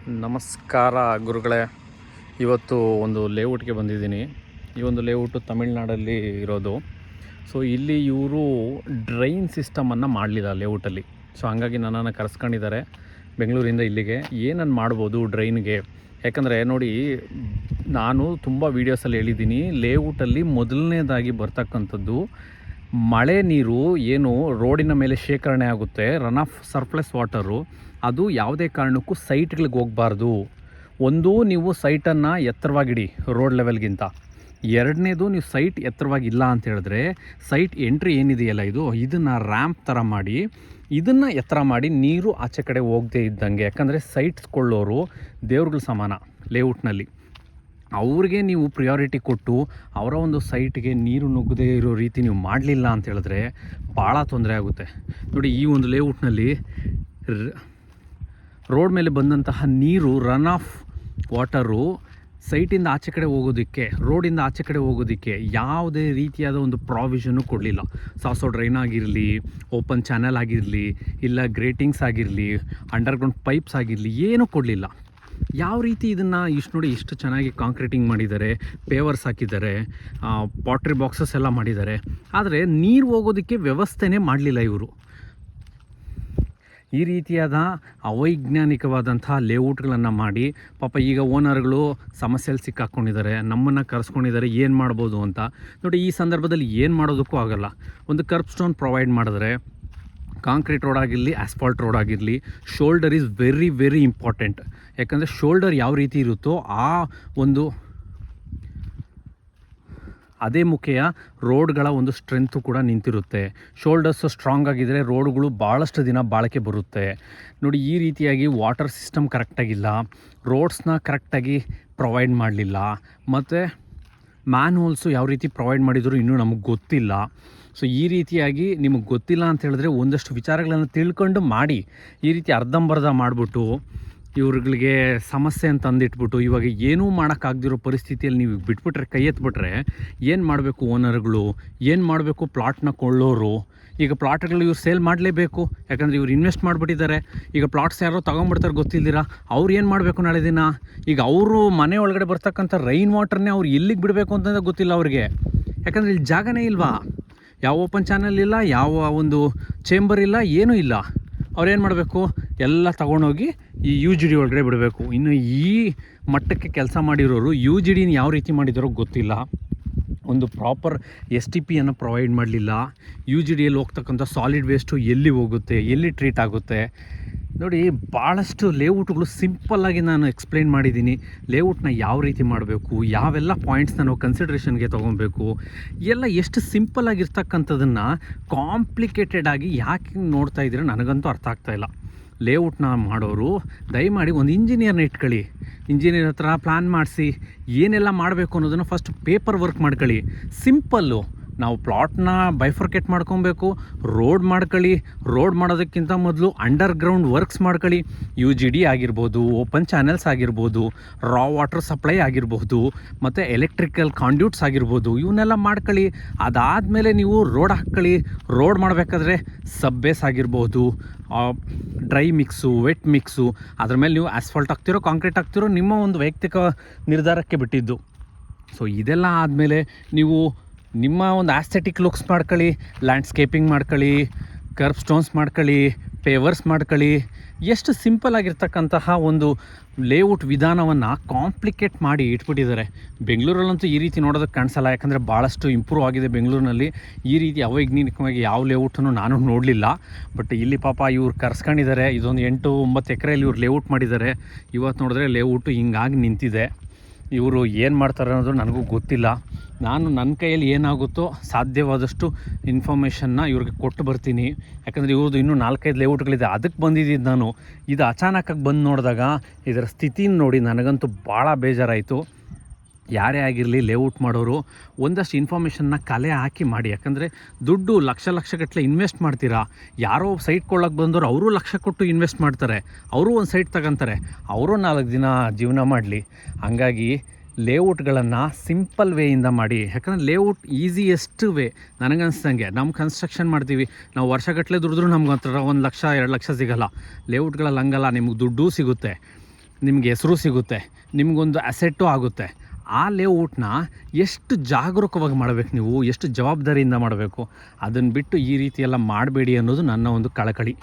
ನಮಸ್ಕಾರ ಗುರುಗಳೇ. ಇವತ್ತು ಒಂದು ಲೇಔಟ್ಗೆ ಬಂದಿದ್ದೀನಿ. ಈ ಒಂದು ಲೇಔಟು ತಮಿಳ್ನಾಡಲ್ಲಿ ಇರೋದು. ಸೊ ಇಲ್ಲಿ ಇವರು ಡ್ರೈನ್ ಸಿಸ್ಟಮನ್ನು ಮಾಡಲಿಲ್ಲ ಲೇಔಟಲ್ಲಿ. ಸೊ ಹಾಗಾಗಿ ನನ್ನನ್ನು ಕರೆಸ್ಕೊಂಡಿದ್ದಾರೆ ಬೆಂಗಳೂರಿಂದ ಇಲ್ಲಿಗೆ. ಏನನ್ನು ಮಾಡ್ಬೋದು ಡ್ರೈನ್ಗೆ, ಯಾಕಂದರೆ ನೋಡಿ, ನಾನು ತುಂಬ ವೀಡಿಯೋಸಲ್ಲಿ ಹೇಳಿದ್ದೀನಿ, ಲೇಔಟಲ್ಲಿ ಮೊದಲನೇದಾಗಿ ಬರ್ತಕ್ಕಂಥದ್ದು ಮಳೆ ನೀರು ಏನು ರೋಡಿನ ಮೇಲೆ ಶೇಖರಣೆ ಆಗುತ್ತೆ, ರನ್ ಆಫ್ ಸರ್ಪ್ಲಸ್ ವಾಟರು, ಅದು ಯಾವುದೇ ಕಾರಣಕ್ಕೂ ಸೈಟ್ಗಳಿಗೆ ಹೋಗಬಾರ್ದು. ಒಂದು, ನೀವು ಸೈಟನ್ನು ಎತ್ತರವಾಗಿಡಿ ರೋಡ್ ಲೆವೆಲ್ಗಿಂತ. ಎರಡನೇದು, ನೀವು ಸೈಟ್ ಎತ್ತರವಾಗಿಲ್ಲ ಅಂತ ಹೇಳಿದ್ರೆ ಸೈಟ್ ಎಂಟ್ರಿ ಏನಿದೆಯಲ್ಲ ಇದನ್ನು ರ್ಯಾಂಪ್ ಥರ ಮಾಡಿ, ಇದನ್ನು ಎತ್ತರ ಮಾಡಿ, ನೀರು ಆಚೆ ಕಡೆ ಹೋಗದೇ ಇದ್ದಂಗೆ. ಯಾಕಂದರೆ ಸೈಟ್ಸ್ಕೊಳ್ಳೋರು ದೇವ್ರುಗಳ ಸಮಾನ ಲೇಔಟ್ನಲ್ಲಿ. ಅವ್ರಿಗೆ ನೀವು ಪ್ರಿಯಾರಿಟಿ ಕೊಟ್ಟು ಅವರ ಒಂದು ಸೈಟ್ಗೆ ನೀರು ನುಗ್ಗದೇ ಇರೋ ರೀತಿ ನೀವು ಮಾಡಲಿಲ್ಲ ಅಂತ ಹೇಳಿದ್ರೆ ಭಾಳ ತೊಂದರೆ ಆಗುತ್ತೆ. ನೋಡಿ, ಈ ಒಂದು ಲೇಔಟ್ನಲ್ಲಿ ರೋಡ್ ಮೇಲೆ ಬಂದಂತಹ ನೀರು, ರನ್ ಆಫ್ ವಾಟರು ಸೈಟಿಂದ ಆಚೆ ಕಡೆ ಹೋಗೋದಕ್ಕೆ, ರೋಡಿಂದ ಆಚೆ ಕಡೆ ಹೋಗೋದಕ್ಕೆ ಯಾವುದೇ ರೀತಿಯಾದ ಒಂದು ಪ್ರಾವಿಷನ್ನು ಕೊಡಲಿಲ್ಲ. ಸಾಸೋ ಡ್ರೈನ್ ಆಗಿರಲಿ, ಓಪನ್ ಚಾನಲ್ ಆಗಿರಲಿ, ಇಲ್ಲ ಗ್ರೇಟಿಂಗ್ಸ್ ಆಗಿರಲಿ, ಅಂಡರ್ಗ್ರೌಂಡ್ ಪೈಪ್ಸ್ ಆಗಿರಲಿ, ಏನೂ ಕೊಡಲಿಲ್ಲ. ಯಾವ ರೀತಿ ಇದನ್ನು ನೋಡಿ ಇಷ್ಟು ಚೆನ್ನಾಗಿ ಕಾಂಕ್ರೀಟಿಂಗ್ ಮಾಡಿದ್ದಾರೆ, ಪೇವರ್ಸ್ ಹಾಕಿದ್ದಾರೆ, ಪಾಟ್ರಿ ಬಾಕ್ಸಸ್ ಎಲ್ಲ ಮಾಡಿದ್ದಾರೆ. ಆದರೆ ನೀರು ಹೋಗೋದಕ್ಕೆ ವ್ಯವಸ್ಥೆನೇ ಮಾಡಲಿಲ್ಲ ಇವರು. ಈ ರೀತಿಯಾದ ಅವೈಜ್ಞಾನಿಕವಾದಂಥ ಲೇಔಟ್ಗಳನ್ನು ಮಾಡಿ ಪಾಪ ಈಗ ಓನರ್ಗಳು ಸಮಸ್ಯೆಯಲ್ಲಿ ಸಿಕ್ಕಾಕ್ಕೊಂಡಿದ್ದಾರೆ, ನಮ್ಮನ್ನು ಕರೆಸ್ಕೊಂಡಿದ್ದಾರೆ ಏನು ಮಾಡ್ಬೋದು ಅಂತ. ನೋಡಿ, ಈ ಸಂದರ್ಭದಲ್ಲಿ ಏನು ಮಾಡೋದಕ್ಕೂ ಆಗಲ್ಲ. ಒಂದು ಕರ್ಬ್ ಸ್ಟೋನ್ ಪ್ರೊವೈಡ್ ಮಾಡಿದ್ರೆ, ಕಾಂಕ್ರೀಟ್ ರೋಡ್ ಆಗಿರಲಿ, ಆಸ್ಫಾಲ್ಟ್ ರೋಡ್ ಆಗಿರಲಿ, shoulder is very very important. ಯಾಕಂದರೆ ಶೋಲ್ಡರ್ ಯಾವ ರೀತಿ ಇರುತ್ತೋ ಆ ಒಂದು ಅದೇ ಮುಖೆಯ ರೋಡ್ಗಳ ಒಂದು ಸ್ಟ್ರೆಂತು ಕೂಡ ನಿಂತಿರುತ್ತೆ. ಶೋಲ್ಡರ್ಸು ಸ್ಟ್ರಾಂಗ್ ಆಗಿದ್ದರೆ ರೋಡ್ಗಳು ಭಾಳಷ್ಟು ದಿನ ಬಾಳಿಕೆ ಬರುತ್ತೆ. ನೋಡಿ, ಈ ರೀತಿಯಾಗಿ ವಾಟರ್ ಸಿಸ್ಟಮ್ ಕರೆಕ್ಟಾಗಿಲ್ಲ, ರೋಡ್ಸ್ನ ಕರೆಕ್ಟಾಗಿ ಪ್ರೊವೈಡ್ ಮಾಡಲಿಲ್ಲ, ಮತ್ತು ಮ್ಯಾನ್ ಹೋಲ್ಸು ಯಾವ ರೀತಿ ಪ್ರೊವೈಡ್ ಮಾಡಿದರೂ ಇನ್ನೂ ನಮಗೆ ಗೊತ್ತಿಲ್ಲ. ಸೊ ಈ ರೀತಿಯಾಗಿ ನಿಮಗೆ ಗೊತ್ತಿಲ್ಲ ಅಂತ ಹೇಳಿದ್ರೆ ಒಂದಷ್ಟು ವಿಚಾರಗಳನ್ನು ತಿಳ್ಕೊಂಡು ಮಾಡಿ. ಈ ರೀತಿ ಅರ್ಧಂಬರ್ಧ ಮಾಡಿಬಿಟ್ಟು ಇವ್ರುಗಳಿಗೆ ಸಮಸ್ಯೆ ಅಂತ ಅಂದಿಟ್ಬಿಟ್ಟು ಇವಾಗ ಏನೂ ಮಾಡೋಕ್ಕಾಗದಿರೋ ಪರಿಸ್ಥಿತಿಯಲ್ಲಿ ನೀವು ಬಿಟ್ಬಿಟ್ರೆ, ಕೈ ಎತ್ಬಿಟ್ರೆ ಏನು ಮಾಡಬೇಕು ಓನರ್ಗಳು, ಏನು ಮಾಡಬೇಕು ಪ್ಲಾಟ್ನ ಕೊಳ್ಳೋರು? ಈಗ ಪ್ಲಾಟ್ಗಳು ಇವ್ರು ಸೇಲ್ ಮಾಡಲೇಬೇಕು, ಯಾಕಂದರೆ ಇವ್ರು ಇನ್ವೆಸ್ಟ್ ಮಾಡಿಬಿಟ್ಟಿದ್ದಾರೆ. ಈಗ ಪ್ಲಾಟ್ಸ್ ಯಾರೋ ತೊಗೊಂಡ್ಬಿಡ್ತಾರೆ ಗೊತ್ತಿಲ್ದಿರ, ಅವ್ರು ಏನು ಮಾಡಬೇಕು ನಾಳೆ ದಿನ? ಈಗ ಅವರು ಮನೆ ಒಳಗಡೆ ಬರ್ತಕ್ಕಂಥ ರೈನ್ ವಾಟರ್ನೇ ಅವ್ರು ಎಲ್ಲಿಗೆ ಬಿಡಬೇಕು ಅಂತಂದರೆ ಗೊತ್ತಿಲ್ಲ ಅವ್ರಿಗೆ. ಯಾಕಂದರೆ ಇಲ್ಲಿ ಜಾಗನೇ ಇಲ್ವಾ, ಯಾವ ಓಪನ್ ಚಾನಲ್ ಇಲ್ಲ, ಯಾವ ಒಂದು ಚೇಂಬರ್ ಇಲ್ಲ, ಏನೂ ಇಲ್ಲ. ಅವ್ರೇನು ಮಾಡಬೇಕು, ಎಲ್ಲ ತೊಗೊಂಡೋಗಿ ಈ ಯು ಜಿ ಡಿ ಒಳಗಡೆ ಬಿಡಬೇಕು. ಇನ್ನು ಈ ಮಟ್ಟಕ್ಕೆ ಕೆಲಸ ಮಾಡಿರೋರು ಯು ಜಿ ಡಿನ ಯಾವ ರೀತಿ ಮಾಡಿದಾರೋ ಗೊತ್ತಿಲ್ಲ. ಒಂದು ಪ್ರಾಪರ್ ಎಸ್ ಟಿ ಪಿಯನ್ನು ಪ್ರೊವೈಡ್ ಮಾಡಲಿಲ್ಲ. ಯು ಜಿ ಡಿಯಲ್ಲಿ ಹೋಗ್ತಕ್ಕಂಥ ಸಾಲಿಡ್ ವೇಸ್ಟು ಎಲ್ಲಿ ಹೋಗುತ್ತೆ, ಎಲ್ಲಿ ಟ್ರೀಟ್ ಆಗುತ್ತೆ? ನೋಡಿ, ಭಾಳಷ್ಟು ಲೇಔಟ್ಗಳು ಸಿಂಪಲ್ಲಾಗಿ ನಾನು ಎಕ್ಸ್ಪ್ಲೈನ್ ಮಾಡಿದ್ದೀನಿ. ಲೇಔಟ್ನ ಯಾವ ರೀತಿ ಮಾಡಬೇಕು, ಯಾವೆಲ್ಲ ಪಾಯಿಂಟ್ಸ್ನ ನಾವು ಕನ್ಸಿಡ್ರೇಷನ್ಗೆ ತೊಗೊಬೇಕು, ಎಲ್ಲ ಎಷ್ಟು ಸಿಂಪಲ್ಲಾಗಿರ್ತಕ್ಕಂಥದ್ದನ್ನು ಕಾಂಪ್ಲಿಕೇಟೆಡ್ ಆಗಿ ಯಾಕೆ ನೋಡ್ತಾ ಇದ್ದೀರ ನನಗಂತೂ ಅರ್ಥ ಆಗ್ತಾಯಿಲ್ಲ. ಲೇಔಟ್ನ ಮಾಡೋರು ದಯಮಾಡಿ ಒಂದು ಇಂಜಿನಿಯರ್ನ ಇಟ್ಕೊಳ್ಳಿ, ಇಂಜಿನಿಯರ್ ಹತ್ರ ಪ್ಲ್ಯಾನ್ ಮಾಡಿಸಿ ಏನೆಲ್ಲ ಮಾಡಬೇಕು ಅನ್ನೋದನ್ನು ಫಸ್ಟ್ ಪೇಪರ್ ವರ್ಕ್ ಮಾಡ್ಕೊಳ್ಳಿ. ಸಿಂಪಲ್ಲು. ನಾವು ಪ್ಲಾಟ್ನ ಬೈಫರ್ಕೇಟ್ ಮಾಡ್ಕೊಬೇಕು, ರೋಡ್ ಮಾಡ್ಕೊಳ್ಳಿ. ರೋಡ್ ಮಾಡೋದಕ್ಕಿಂತ ಮೊದಲು ಅಂಡರ್ಗ್ರೌಂಡ್ ವರ್ಕ್ಸ್ ಮಾಡ್ಕೊಳ್ಳಿ. ಯು ಜಿ ಡಿ ಆಗಿರ್ಬೋದು, ಓಪನ್ ಚಾನೆಲ್ಸ್ ಆಗಿರ್ಬೋದು, ರಾ ವಾಟರ್ ಸಪ್ಲೈ ಆಗಿರ್ಬೋದು, ಮತ್ತು ಎಲೆಕ್ಟ್ರಿಕಲ್ ಕಾಂಡ್ಯೂಟ್ಸ್ ಆಗಿರ್ಬೋದು, ಇವನ್ನೆಲ್ಲ ಮಾಡ್ಕೊಳ್ಳಿ. ಅದಾದಮೇಲೆ ನೀವು ರೋಡ್ ಹಾಕ್ಕೊಳ್ಳಿ. ರೋಡ್ ಮಾಡಬೇಕಾದ್ರೆ ಸಬ್ಬೇಸ್ ಆಗಿರ್ಬೋದು, ಡ್ರೈ ಮಿಕ್ಸು, ವೆಟ್ ಮಿಕ್ಸು, ಅದ್ರ ಮೇಲೆ ನೀವು ಆಸ್ಫಾಲ್ಟ್ ಹಾಕ್ತಿರೋ ಕಾಂಕ್ರೀಟ್ ಹಾಕ್ತಿರೋ ನಿಮ್ಮ ಒಂದು ವೈಯಕ್ತಿಕ ನಿರ್ಧಾರಕ್ಕೆ ಬಿಟ್ಟಿದ್ದು. ಸೊ ಇದೆಲ್ಲ ಆದಮೇಲೆ ನೀವು ನಿಮ್ಮ ಒಂದು ಆಸ್ಥೆಟಿಕ್ ಲುಕ್ಸ್ ಮಾಡ್ಕೊಳ್ಳಿ, ಲ್ಯಾಂಡ್ಸ್ಕೇಪಿಂಗ್ ಮಾಡ್ಕೊಳ್ಳಿ, ಕರ್ಬ್ ಸ್ಟೋನ್ಸ್ ಮಾಡ್ಕೊಳ್ಳಿ, ಪೇವರ್ಸ್ ಮಾಡ್ಕೊಳ್ಳಿ. ಎಷ್ಟು ಸಿಂಪಲ್ ಆಗಿರ್ತಕ್ಕಂತಹ ಒಂದು ಲೇಔಟ್ ವಿಧಾನವನ್ನು ಕಾಂಪ್ಲಿಕೇಟ್ ಮಾಡಿ ಇಟ್ಬಿಟ್ಟಿದ್ದಾರೆ. ಬೆಂಗಳೂರಲ್ಲಂತೂ ಈ ರೀತಿ ನೋಡೋದಕ್ಕೆ ಕಾಣಿಸಲ್ಲ, ಯಾಕಂದರೆ ಭಾಳಷ್ಟು ಇಂಪ್ರೂವ್ ಆಗಿದೆ ಬೆಂಗಳೂರಿನಲ್ಲಿ. ಈ ರೀತಿ ಅವೈಜ್ಞಾನಿಕವಾಗಿ ಯಾವ ಲೇಔಟನ್ನು ನಾನು ನೋಡಲಿಲ್ಲ. ಬಟ್ ಇಲ್ಲಿ ಪಾಪ ಇವ್ರು ಕರ್ಸ್ಕೊಂಡಿದ್ದಾರೆ. ಇದೊಂದು 8-9 ಎಕರೆಯಲ್ಲಿ ಇವ್ರು ಲೇಔಟ್ ಮಾಡಿದ್ದಾರೆ. ಇವತ್ತು ನೋಡಿದ್ರೆ ಲೇಔಟು ಹಿಂಗಾಗಿ ನಿಂತಿದೆ. ಇವರು ಏನು ಮಾಡ್ತಾರೆ ಅನ್ನೋದು ನನಗೂ ಗೊತ್ತಿಲ್ಲ. ನಾನು ನನ್ನ ಕೈಯಲ್ಲಿ ಏನಾಗುತ್ತೋ ಸಾಧ್ಯವಾದಷ್ಟು ಇನ್ಫಾರ್ಮೇಷನ್ನ ಇವ್ರಿಗೆ ಕೊಟ್ಟು ಬರ್ತೀನಿ. ಯಾಕಂದರೆ ಇವ್ರದ್ದು ಇನ್ನೂ 4-5 ಲೇಔಟ್ಗಳಿದೆ, ಅದಕ್ಕೆ ಬಂದಿದ್ದು ನಾನು. ಇದು ಅಚಾನಕ್ಕಾಗಿ ಬಂದು ನೋಡಿದಾಗ ಇದರ ಸ್ಥಿತಿನ ನೋಡಿ ನನಗಂತೂ ಭಾಳ ಬೇಜಾರಾಯಿತು. ಯಾರೇ ಆಗಿರಲಿ ಲೇಔಟ್ ಮಾಡೋರು ಒಂದಷ್ಟು ಇನ್ಫಾರ್ಮೇಷನ್ನ ಕಲೆ ಹಾಕಿ ಮಾಡಿ. ಯಾಕಂದರೆ ದುಡ್ಡು ಲಕ್ಷಗಟ್ಟಲೆ ಇನ್ವೆಸ್ಟ್ ಮಾಡ್ತೀರಾ. ಯಾರೋ ಸೈಟ್ ಕೊಳ್ಳೋಕೆ ಬಂದವರು ಅವರು ಲಕ್ಷ ಕೊಟ್ಟು ಇನ್ವೆಸ್ಟ್ ಮಾಡ್ತಾರೆ, ಅವರು ಒಂದು ಸೈಟ್ ತಗೊತಾರೆ, ಅವರು 4 ದಿನ ಜೀವನ ಮಾಡಲಿ. ಹಂಗಾಗಿ ಲೇಔಟ್ಗಳನ್ನು ಸಿಂಪಲ್ ವೇಯಿಂದ ಮಾಡಿ. ಯಾಕಂದರೆ ಲೇಔಟ್ ಈಸಿಯೆಸ್ಟ್ ವೇ ನನಗನ್ಸ್ದಂಗೆ. ನಮ್ಮ ಕನ್ಸ್ಟ್ರಕ್ಷನ್ ಮಾಡ್ತೀವಿ, ನಾವು ವರ್ಷಗಟ್ಟಲೆ ದುಡಿದ್ರೂ ನಮ್ಗೆ ಒಂಥರ 1 ಲಕ್ಷ 2 ಲಕ್ಷ ಸಿಗೋಲ್ಲ. ಲೇಔಟ್ಗಳಲ್ಲಿ ಹಂಗಲ್ಲ, ನಿಮ್ಗೆ ದುಡ್ಡೂ ಸಿಗುತ್ತೆ. ನಿಮಗೆ ಹೆಸರು ಸಿಗುತ್ತೆ, ನಿಮಗೊಂದು ಅಸೆಟ್ಟು ಆಗುತ್ತೆ. ಆ ಲೇಔಟ್ನ ಎಷ್ಟು ಜಾಗರೂಕವಾಗಿ ಮಾಡಬೇಕು, ನೀವು ಎಷ್ಟು ಜವಾಬ್ದಾರಿಯಿಂದ ಮಾಡಬೇಕು. ಅದನ್ನು ಬಿಟ್ಟು ಈ ರೀತಿ ಎಲ್ಲ ಮಾಡಬೇಡಿ ಅನ್ನೋದು ನನ್ನ ಒಂದು ಕಳಕಳಿ.